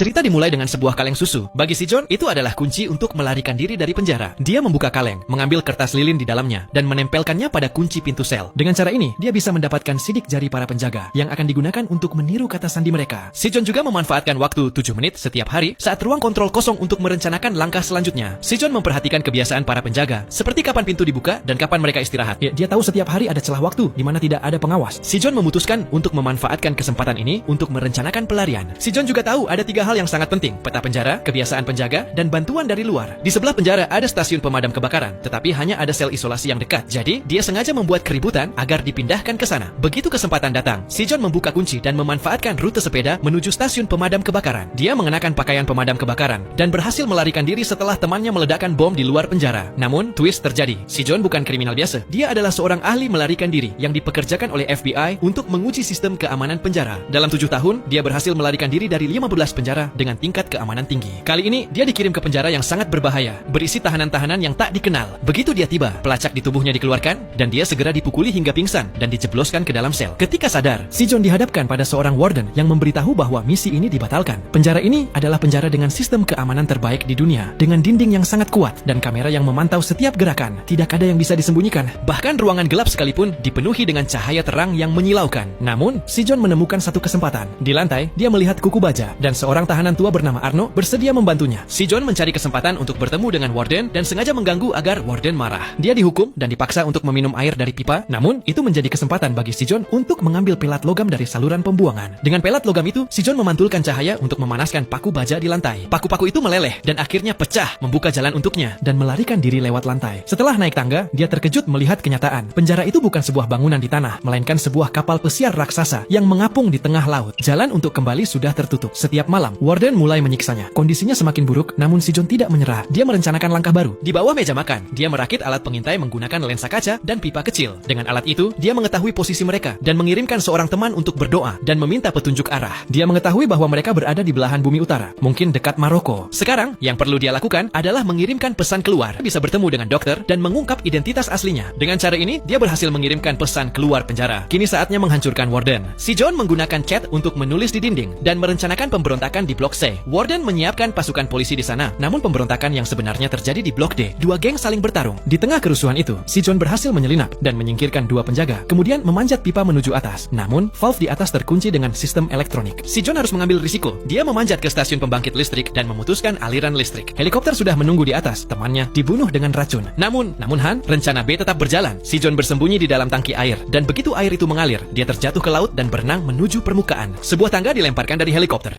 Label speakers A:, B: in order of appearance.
A: Cerita dimulai dengan sebuah kaleng susu. Bagi si John, itu adalah kunci untuk melarikan diri dari penjara. Dia membuka kaleng, mengambil kertas lilin di dalamnya, dan menempelkannya pada kunci pintu sel. Dengan cara ini, dia bisa mendapatkan sidik jari para penjaga, yang akan digunakan untuk meniru kata sandi mereka. Si John juga memanfaatkan waktu 7 menit setiap hari saat ruang kontrol kosong untuk merencanakan langkah selanjutnya. Si John memperhatikan kebiasaan para penjaga, seperti kapan pintu dibuka dan kapan mereka istirahat. Dia tahu setiap hari ada celah waktu di mana tidak ada pengawas. Si John memutuskan untuk memanfaatkan kesempatan ini untuk merencanakan pelarian. Si John juga tahu ada 3 hal yang sangat penting: peta penjara, kebiasaan penjaga, dan bantuan dari luar. Di sebelah penjara ada stasiun pemadam kebakaran, tetapi hanya ada sel isolasi yang dekat. Jadi, dia sengaja membuat keributan agar dipindahkan ke sana. Begitu kesempatan datang, si John membuka kunci dan memanfaatkan rute sepeda menuju stasiun pemadam kebakaran. Dia mengenakan pakaian pemadam kebakaran dan berhasil melarikan diri setelah temannya meledakkan bom di luar penjara. Namun, twist terjadi. Si John bukan kriminal biasa. Dia adalah seorang ahli melarikan diri yang dipekerjakan oleh FBI untuk menguji sistem keamanan penjara. Dalam 7 tahun, dia berhasil melarikan diri dari 15 penjara dengan tingkat keamanan tinggi. Kali ini, dia dikirim ke penjara yang sangat berbahaya, berisi tahanan-tahanan yang tak dikenal. Begitu dia tiba, pelacak di tubuhnya dikeluarkan, dan dia segera dipukuli hingga pingsan dan dijebloskan ke dalam sel. Ketika sadar, si John dihadapkan pada seorang warden yang memberitahu bahwa misi ini dibatalkan. Penjara ini adalah penjara dengan sistem keamanan terbaik di dunia, dengan dinding yang sangat kuat dan kamera yang memantau setiap gerakan. Tidak ada yang bisa disembunyikan. Bahkan ruangan gelap sekalipun dipenuhi dengan cahaya terang yang menyilaukan. Namun, si John menemukan satu kesempatan. Di lantai, dia melihat kuku baja, dan seorang tahanan tua bernama Arno bersedia membantunya. Si John mencari kesempatan untuk bertemu dengan warden dan sengaja mengganggu agar warden marah. Dia dihukum dan dipaksa untuk meminum air dari pipa, namun itu menjadi kesempatan bagi si John untuk mengambil pelat logam dari saluran pembuangan. Dengan pelat logam itu, si John memantulkan cahaya untuk memanaskan paku baja di lantai. Paku-paku itu meleleh dan akhirnya pecah, membuka jalan untuknya dan melarikan diri lewat lantai. Setelah naik tangga, dia terkejut melihat kenyataan. Penjara itu bukan sebuah bangunan di tanah, melainkan sebuah kapal pesiar raksasa yang mengapung di tengah laut. Jalan untuk kembali sudah tertutup. Setiap malam, warden mulai menyiksanya. Kondisinya semakin buruk, namun si John tidak menyerah. Dia merencanakan langkah baru. Di bawah meja makan, dia merakit alat pengintai menggunakan lensa kaca dan pipa kecil. Dengan alat itu, dia mengetahui posisi mereka dan mengirimkan seorang teman untuk berdoa dan meminta petunjuk arah. Dia mengetahui bahwa mereka berada di belahan bumi utara, mungkin dekat Maroko. Sekarang, yang perlu dia lakukan adalah mengirimkan pesan keluar. Bisa bertemu dengan dokter dan mengungkap identitas aslinya. Dengan cara ini, dia berhasil mengirimkan pesan keluar penjara. Kini saatnya menghancurkan warden. Si John menggunakan cat untuk menulis di dinding dan merencanakan pemberontakan di Blok C. Warden menyiapkan pasukan polisi di sana, namun pemberontakan yang sebenarnya terjadi di Blok D. 2 geng saling bertarung. Di tengah kerusuhan itu, si John berhasil menyelinap dan menyingkirkan 2 penjaga, kemudian memanjat pipa menuju atas. Namun, valve di atas terkunci dengan sistem elektronik. Si John harus mengambil risiko. Dia memanjat ke stasiun pembangkit listrik dan memutuskan aliran listrik. Helikopter sudah menunggu di atas. Temannya dibunuh dengan racun. Namun Han, rencana B tetap berjalan. Si John bersembunyi di dalam tangki air, dan begitu air itu mengalir, dia terjatuh ke laut dan berenang menuju permukaan. Sebuah tangga dilemparkan dari helikopter.